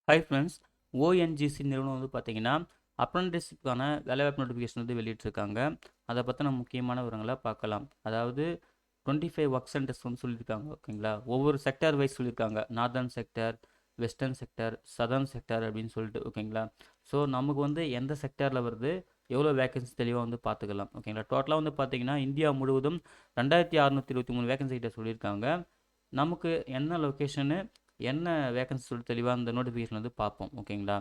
Hi friends. ONGC நிறுவனம் வந்து பார்த்தீங்கன்னா, அப்ரண்டிஸ்க்கான வேலைவாய்ப்பு நோட்டிஃபிகேஷன் வந்து வெளியிட்டிருக்காங்க. அதை பற்றின முக்கியமான விவரங்களை பார்க்கலாம். அதாவது 25 ஒர்க் சென்டர்ஸ் வந்து சொல்லியிருக்காங்க. ஓகேங்களா? ஒவ்வொரு செக்டார் வைஸ் சொல்லியிருக்காங்க. Northern sector, western sector, southern sector அப்படின்னு சொல்லிட்டு. ஓகேங்களா? ஸோ நமக்கு வந்து எந்த செக்டாரில் வருது, எவ்வளோ வேகன்சி தெளிவாக வந்து பார்த்துக்கலாம். ஓகேங்களா? டோட்டலாக வந்து பார்த்தீங்கன்னா இந்தியா முழுவதும் 2623 வேகன்சி கிட்ட சொல்லியிருக்காங்க. நமக்கு என்ன லொக்கேஷனு, என்ன வேகன்சி சொல்லிட்டு தெளிவாக அந்த நோட்டிஃபிகேஷன் வந்து பார்ப்போம். ஓகேங்களா?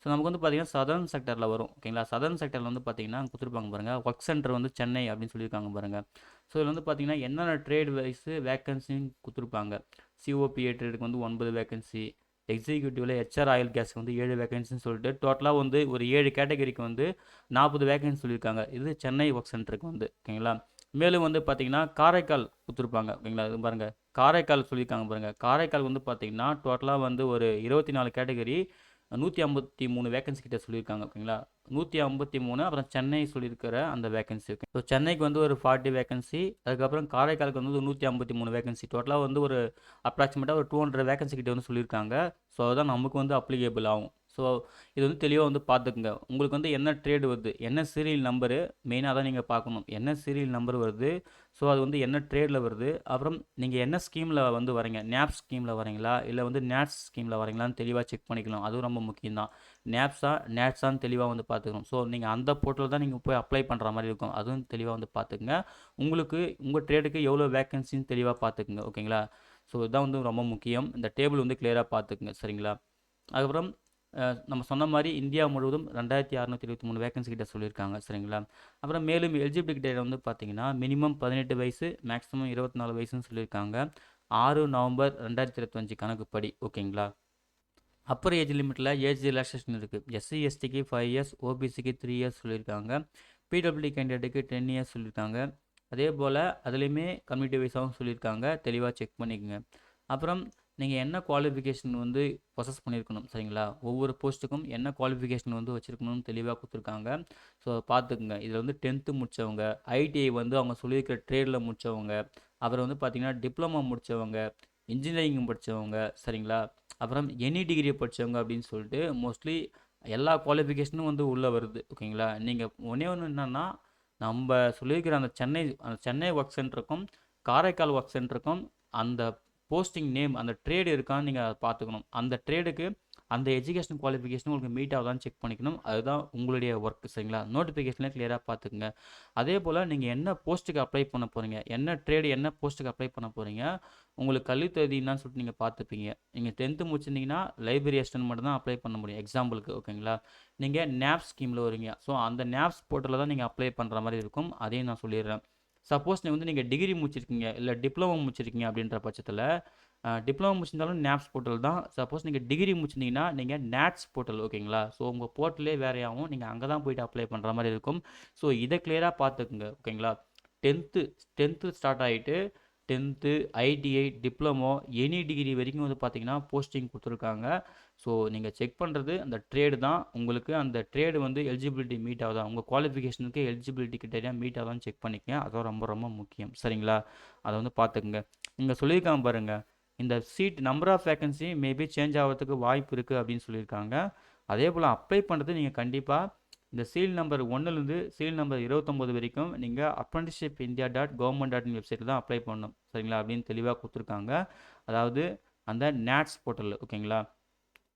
ஸோ நமக்கு வந்து பார்த்தீங்கன்னா சதர்ன் செக்டரில் வரும். ஓகேங்களா? சதர்ன் செக்டரில் வந்து பார்த்தீங்கன்னா கொடுத்துருப்பாங்க பாருங்கள். ஒர்க் சென்டர் வந்து சென்னை அப்படின்னு சொல்லியிருக்காங்க பாருங்கள். ஸோ இதில் வந்து பார்த்தீங்கன்னா என்னென்ன ட்ரேட் வைஸு வேகன்சின்னு கொடுத்துருப்பாங்க. சிஓபிஏ ட்ரேடுக்கு வந்து 9 வேகன்சி, எக்ஸிக்யூட்டிவில் ஹெச்ஆர் ஆயில் கேஸ்க்கு வந்து 7 வேகன்சின்னு சொல்லிட்டு டோட்டலாக வந்து ஒரு 7 கேட்டகரிக்கு வந்து 40 வேகன்சி சொல்லியிருக்காங்க. இது சென்னை ஒர்க் சென்டருக்கு வந்து. ஓகேங்களா? மேலும் வந்து பார்த்தீங்கன்னா காரைக்கால் கொடுத்துருப்பாங்க. ஓகேங்களா? இது பாருங்கள், காரைக்கால் சொல்லியிருக்காங்க பாருங்கள். காரைக்கால் வந்து பார்த்தீங்கன்னா டோட்டலாக வந்து ஒரு 24 கேட்டகரி, 153 வேகன்சி கிட்ட சொல்லியிருக்காங்க. ஓகேங்களா? 153. அப்புறம் சென்னை சொல்லியிருக்கிற அந்த வேகன்சி. ஓகே, ஸோ சென்னைக்கு வந்து ஒரு 40 வேகன்சி, அதுக்கப்புறம் காரைக்காலுக்கு வந்து ஒரு 153 வேகன்சி, டோட்டலாக வந்து ஒரு அப்ராக்சிமேட்டாக ஒரு 200 வேகன்சி கிட்ட வந்து சொல்லியிருக்காங்க. ஸோ அதுதான் நமக்கு வந்து அப்ளிகேபிள் ஆகும். ஸோ இது வந்து தெளிவாக வந்து பார்த்துக்குங்க. உங்களுக்கு வந்து என்ன ட்ரேடு வருது, என்ன சீரியல் நம்பரு, மெயினாக தான் நீங்கள் பார்க்கணும். என்ன சீரியல் நம்பர் வருது, ஸோ அது வந்து என்ன ட்ரேடில் வருது, அப்புறம் நீங்கள் என்ன ஸ்கீமில் வந்து வரீங்க, நேப் ஸ்கீமில் வரீங்களா இல்லை வந்து நேட்ஸ் ஸ்கீமில் வரீங்களான்னு தெளிவாக செக் பண்ணிக்கலாம். அதுவும் ரொம்ப முக்கியம் தான். நேப்ஸா நேட்ஸான்னு தெளிவாக வந்து பார்த்துக்கணும். ஸோ நீங்கள் அந்த போர்ட்டல் தான் நீங்கள் போய் அப்ளை பண்ணுற மாதிரி இருக்கும். அதுவும் தெளிவாக வந்து பார்த்துக்குங்க. உங்களுக்கு உங்கள் ட்ரேடுக்கு எவ்வளோ வேகன்சின்னு தெளிவாக பார்த்துக்குங்க. ஓகேங்களா? ஸோ இதுதான் வந்து ரொம்ப முக்கியம். இந்த டேபிள் வந்து கிளியராக பார்த்துக்குங்க. சரிங்களா? அதுக்கப்புறம் நம்ம சொன்ன மாதிரி இந்தியா முழுவதும் 2623 வேகன்சி கிட்ட சொல்லியிருக்காங்க. சரிங்களா? அப்புறம் மேலும் எலிஜிபிலிட்டி கிட்ட வந்து பார்த்தீங்கன்னா மினிமம் 18 வயசு, மேக்ஸிமம் 24 வயசுன்னு சொல்லியிருக்காங்க. 6 நவம்பர் 2025 கணக்குப்படி. ஓகேங்களா? அப்பர் ஏஜ் லிமிட்டில் ஏஜ் ரிலாக்ஸேஷன் இருக்குது. எஸ்சி எஸ்டிக்கு 5 இயர்ஸ், ஓபிசிக்கு 3 இயர்ஸ் சொல்லியிருக்காங்க. பிடபிள்யூடி கேண்டிடேட்டுக்கு 10 இயர்ஸ் சொல்லியிருக்காங்க. அதே போல் அதுலேயுமே கம்யூனிட்டி வைஸாகவும் சொல்லியிருக்காங்க. தெளிவாக செக் பண்ணிக்கோங்க. அப்புறம் நீங்கள் என்ன குவாலிஃபிகேஷன் வந்து ப்ரொசஸ் பண்ணியிருக்கணும். சரிங்களா? ஒவ்வொரு போஸ்ட்டுக்கும் என்ன குவாலிஃபிகேஷன் வந்து வச்சுருக்கணும்னு தெளிவாக கொடுத்துருக்காங்க. ஸோ பார்த்துக்குங்க. இதில் வந்து 10th முடித்தவங்க, ஐடிஐ வந்து அவங்க சொல்லியிருக்கிற ட்ரேடில் முடித்தவங்க, அப்புறம் வந்து பார்த்திங்கன்னா டிப்ளமா முடித்தவங்க, இன்ஜினியரிங் படித்தவங்க. சரிங்களா? அப்புறம் எனி டிகிரி படித்தவங்க அப்படின்னு சொல்லிட்டு மோஸ்ட்லி எல்லா குவாலிஃபிகேஷனும் வந்து உள்ளே வருது. ஓகேங்களா? நீங்கள் ஒன்றே ஒன்று என்னென்னா, நம்ம சொல்லியிருக்கிற அந்த சென்னை ஒர்க் சென்டருக்கும் காரைக்கால் ஒர்க் சென்டருக்கும் அந்த போஸ்டிங் நேம், அந்த ட்ரேடு இருக்கான்னு நீங்கள் பார்த்துக்கணும். அந்த ட்ரேடுக்கு அந்த எஜுகேஷன் குவாலிஃபிகேஷன் உங்களுக்கு மீட் ஆகுதான்னு செக் பண்ணிக்கணும். அதுதான் உங்களுடைய ஒர்க். சரிங்களா? நோட்டிஃபிகேஷனில் கிளியராக பார்த்துக்குங்க. அதே போல் நீங்கள் என்ன போஸ்ட்டுக்கு அப்ளை பண்ண போகிறீங்க, என்ன ட்ரேடு என்ன போஸ்ட்டுக்கு அப்ளை பண்ண போகிறீங்க, உங்களுக்கு கல்வி தகுதி என்னன்னு சொல்லிட்டு நீங்கள் பார்த்துப்பீங்க. நீங்கள் 10th முடிச்சிருந்தீங்கன்னா லைப்ரரி அசிஸ்டன்ட் மட்டும் தான் அப்ளை பண்ண முடியும் எக்ஸாம்பிளுக்கு. ஓகேங்களா? நீங்கள் நேப்ஸ் ஸ்கீமில் வரீங்க. ஸோ அந்த நேப்ஸ் போர்ட்டலில் தான் நீங்கள் அப்ளை பண்ணுற மாதிரி இருக்கும். அதையும் நான் சொல்லிடுறேன். சப்போஸ் நீங்கள் டிகிரி முடிச்சிருக்கீங்க இல்லை டிப்ளமோ முடிச்சிருக்கீங்க அப்படின்ற பட்சத்தில் டிப்ளமோ முடிச்சிருந்தாலும் நேப்ஸ் போர்ட்டல் தான். சப்போஸ் நீங்கள் டிகிரி முடிச்சிருந்தீங்கன்னா நீங்கள் நேட்ஸ் போர்ட்டல். ஓகேங்களா? ஸோ உங்கள் போர்ட்டலே வேறையாகவும் நீங்கள் அங்கே தான் போயிட்டு அப்ளை பண்ணுற மாதிரி இருக்கும். ஸோ இதை கிளியராக பார்த்துக்குங்க. ஓகேங்களா? 10th ஸ்டார்ட் ஆகிட்டு 10th ITI, diploma, any degree வரைக்கும் வந்து பார்த்தீங்கன்னா போஸ்டிங் கொடுத்துருக்காங்க. ஸோ நீங்கள் செக் பண்ணுறது அந்த ட்ரேடு தான். உங்களுக்கு அந்த ட்ரேடு வந்து எலிஜிபிலிட்டி மீட் ஆகுதா, உங்கள் குவாலிஃபிகேஷனுக்கு எலிஜிபிலிட்டி கிட்டேரியா மீட் ஆகுதான்னு செக் பண்ணிக்கங்க. அதுவும் ரொம்ப ரொம்ப முக்கியம். சரிங்களா? அதை வந்து பார்த்துக்குங்க. நீங்கள் சொல்லியிருக்காங்க பாருங்கள், இந்த seat number of vacancy maybe change ஆகிறதுக்கு வாய்ப்பு இருக்குது அப்படின்னு சொல்லியிருக்காங்க. அதே போல் அப்ளை பண்ணுறது நீங்கள் கண்டிப்பாக இந்த சீல் நம்பர் 1லேருந்து சீல் நம்பர் 29 வரைக்கும் நீங்கள் apprenticeshipindia.government.in வெப்சைட்டில் தான் அப்ளை பண்ணணும். சரிங்களா? அப்படின்னு தெளிவாக கொடுத்துருக்காங்க. அதாவது அந்த நேட்ஸ் போர்ட்டல். ஓகேங்களா?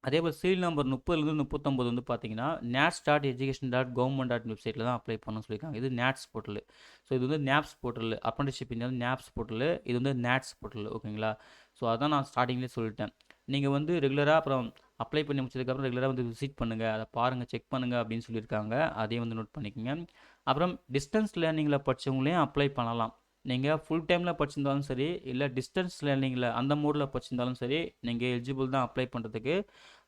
அதே போல் சீல் நம்பர் 30லேருந்து 39 வந்து பார்த்தீங்கன்னா nats.education.government.in வெப்சைட்டில் தான் அப்ளை பண்ணணும்னு சொல்லியிருக்காங்க. இது நேட்ஸ் போர்ட்டல். ஸோ இது வந்து naps portal. Apprenticeship India naps portal. இது வந்து நேட்ஸ் போர்ட்டல். ஓகேங்களா? ஸோ அதான் நான் ஸ்டார்டிங்லேயே சொல்லிட்டேன். நீங்கள் வந்து ரெகுலராக அப்புறம் அப்ளை பண்ணி முடிச்சதுக்கப்புறம் ரெகுலராக வந்து விசிட் பண்ணுங்கள், அதை பாருங்கள், செக் பண்ணுங்கள் அப்படின்னு சொல்லியிருக்காங்க. அதையும் வந்து நோட் பண்ணிக்கோங்க. அப்புறம் டிஸ்டன்ஸ் லேர்னிங்கில் படித்தவங்களையும் அப்ளை பண்ணலாம். நீங்கள் ஃபுல் டைமில் படிச்சிருந்தாலும் சரி, இல்லை டிஸ்டன்ஸ் லேர்னிங்கில் அந்த மோடில் படிச்சிருந்தாலும் சரி, நீங்கள் எலிஜிபிள் தான் அப்ளை பண்ணுறதுக்கு.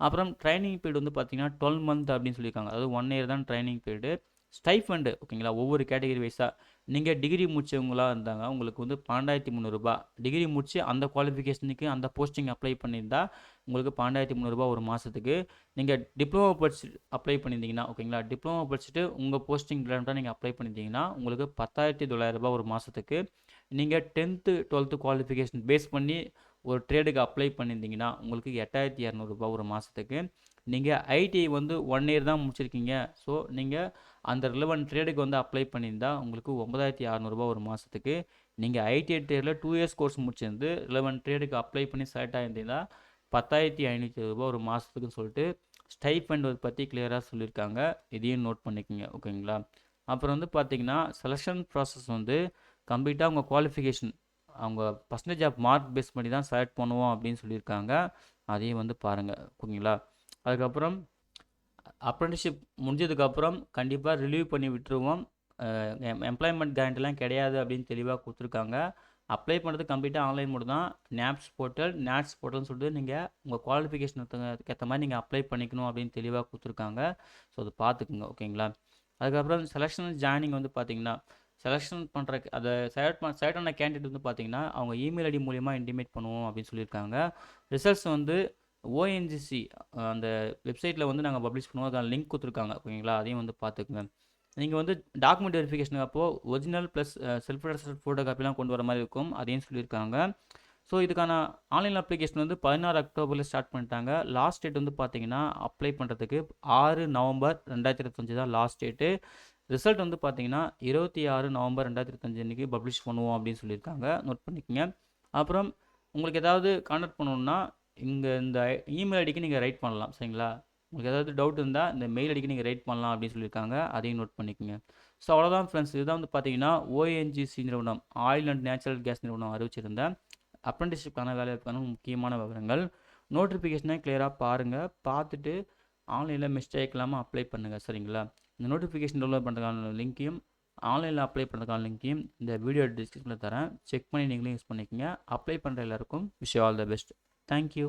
அப்புறம் ட்ரைனிங் பீரியட் வந்து பார்த்தீங்கன்னா 12 மந்த் அப்படின்னு சொல்லியிருக்காங்க. அதாவது 1 இயர் தான் ட்ரைனிங் பீரியடு. ஸ்டைஃபண்டு. ஓகேங்களா? ஒவ்வொரு கேட்டகரி வைஸாக நீங்கள் டிகிரி முடித்தவங்களா இருந்தாங்க உங்களுக்கு வந்து 12,300 டிகிரி முடித்து அந்த குவாலிஃபிகேஷனுக்கு அந்த போஸ்டிங் அப்ளை பண்ணியிருந்தா உங்களுக்கு 12,300 ஒரு மாதத்துக்கு. நீங்கள் டிப்ளமோ படிச்சு அப்ளை பண்ணியிருந்தீங்கன்னா, ஓகேங்களா, டிப்ளமோ படிச்சுட்டு உங்கள் போஸ்டிங் ரிலேட்டடாக நீங்கள் அப்ளை பண்ணியிருந்தீங்கன்னா உங்களுக்கு 10,900 ஒரு மாதத்துக்கு. நீங்கள் 10th 12th குவாலிஃபிகேஷன் பேஸ் பண்ணி ஒரு ட்ரேடுக்கு அப்ளை பண்ணியிருந்தீங்கன்னா உங்களுக்கு 8200 ரூபாய் ஒரு மாதத்துக்கு. நீங்கள் ஐடிஐ வந்து 1 இயர் தான் முடிச்சிருக்கீங்க. ஸோ நீங்கள் அந்த ரிலவெண்ட் ட்ரேடுக்கு வந்து அப்ளை பண்ணியிருந்தா உங்களுக்கு 9600 ரூபாய் ஒரு மாதத்துக்கு. நீங்கள் ஐடிஐ ட்ரேடில் 2 இயர்ஸ் கோர்ஸ் முடிச்சிருந்து ரிலவெண்ட் ட்ரேடுக்கு அப்ளை பண்ணி செலக்ட் ஆகியிருந்தீங்கன்னா 10,500 ரூபாய் ஒரு மாதத்துக்குன்னு சொல்லிட்டு ஸ்டைஃபண்ட் பற்றி கிளியராக சொல்லியிருக்காங்க. இதையும் நோட் பண்ணிக்கோங்க. ஓகேங்களா? அப்புறம் வந்து பார்த்தீங்கன்னா செலெக்ஷன் ப்ராசஸ் வந்து கம்ப்ளீட்டாக அவங்க குவாலிஃபிகேஷன் அவங்க பர்சன்டேஜ் ஆஃப் மார்க் பேஸ் பண்ணி தான் செலக்ட் பண்ணுவோம் அப்படின்னு சொல்லியிருக்காங்க. அதையும் வந்து பாருங்கள். ஓகேங்களா? அதுக்கப்புறம் அப்ரெண்டிஸ்ஷிப் முடிஞ்சதுக்கப்புறம் கண்டிப்பாக ரிலீவ் பண்ணி விட்டுருவோம். எம்ப்ளாய்மெண்ட் கேரண்டிலாம் கிடையாது அப்படின்னு தெளிவாக கொடுத்துருக்காங்க. அப்ளை பண்ணுறது கம்ப்ளீட்டாக ஆன்லைன் மோடு தான். நாப்ஸ் போர்ட்டல், நாட்ஸ் போர்ட்டல்னு சொல்லிட்டு நீங்கள் உங்கள் குவாலிஃபிகேஷனுக்கு ஏற்ற மாதிரி நீங்கள் அப்ளை பண்ணிக்கணும் அப்படின்னு தெளிவாக கொடுத்துருக்காங்க. ஸோ அதை பார்த்துக்குங்க. ஓகேங்களா? அதுக்கப்புறம் செலெக்ஷன் ஜாயினிங் வந்து பார்த்தீங்கன்னா செலெக்ஷன் பண்ணுற அதை செலக்ட் ஆன கேண்டிடேட் வந்து பார்த்தீங்கன்னா அவங்க இமெயில் ஐடி மூலிமா இன்டிமேட் பண்ணுவோம் அப்படின்னு சொல்லியிருக்காங்க. ரிசல்ட்ஸ் வந்து ஓஎன்ஜிசி அந்த வெப்சைட்டில் வந்து நாங்கள் பப்ளிஷ் பண்ணுவோம். அதுக்கான லிங்க் கொடுத்துருக்காங்க. ஓகேங்களா? அதையும் வந்து பார்த்துக்குங்க. நீங்கள் வந்து டாக்குமெண்ட் வெரிஃபிகேஷன் அப்போது original plus self attested photo காப்பிலாம் கொண்டு வர மாதிரி இருக்கும். அதையும் சொல்லியிருக்காங்க. ஸோ இதுக்கான ஆன்லைன் அப்ளிகேஷன் வந்து 16 அக்டோபரில் ஸ்டார்ட் பண்ணிட்டாங்க. லாஸ்ட் டேட் வந்து பார்த்தீங்கன்னா அப்ளை பண்ணுறதுக்கு 6 நவம்பர் 2025 தான் லாஸ்ட் டேட்டு. ரிசல்ட் வந்து பார்த்தீங்கன்னா 26 நவம்பர் 2025 அன்றைக்கி பப்ளிஷ் பண்ணுவோம் அப்படின்னு சொல்லியிருக்காங்க. நோட் பண்ணிக்கோங்க. அப்புறம் உங்களுக்கு ஏதாவது கான்டாக்ட் பண்ணணுன்னா இங்கே இந்த இமெயில் ஐடிக்கு நீங்கள் ரைட் பண்ணலாம். சரிங்களா? உங்களுக்கு ஏதாவது டவுட் இருந்தால் இந்த மெயில் ஐடிக்கு நீங்கள் ரைட் பண்ணலாம் அப்படின்னு சொல்லியிருக்காங்க. அதையும் நோட் பண்ணிக்கோங்க. ஸோ அவ்வளோதான் ஃப்ரெண்ட்ஸ். இதுதான் வந்து பார்த்தீங்கன்னா ஓஎன்ஜிசி நிறுவனம், ஆயில் அண்ட் நேச்சுரல் கேஸ் நிறுவனம் அறிவிச்சிருந்த அப்ரெண்டிஸ்ஷிப்கான வேலைவாய்ப்புக்கான முக்கியமான விவரங்கள். நோட்டிஃபிகேஷனை கிளியராக பாருங்கள். பார்த்துட்டு ஆன்லைனில் மிஸ்டேக் இல்லாமல் அப்ளை பண்ணுங்கள். சரிங்களா? இந்த நோட்டிஃபிகேஷன் டவுன்லோட் பண்ணுறதுக்கான லிங்க்கையும் ஆன்லைனில் அப்ளை பண்ணுறதுக்கான லிங்க்கையும் இந்த வீடியோ டிஸ்கிரிப்ஷனில் தரேன். செக் பண்ணி நீங்களும் யூஸ் பண்ணிக்கோங்க. அப்ளை பண்ணுற எல்லாருக்கும் wish all the best. Thank you.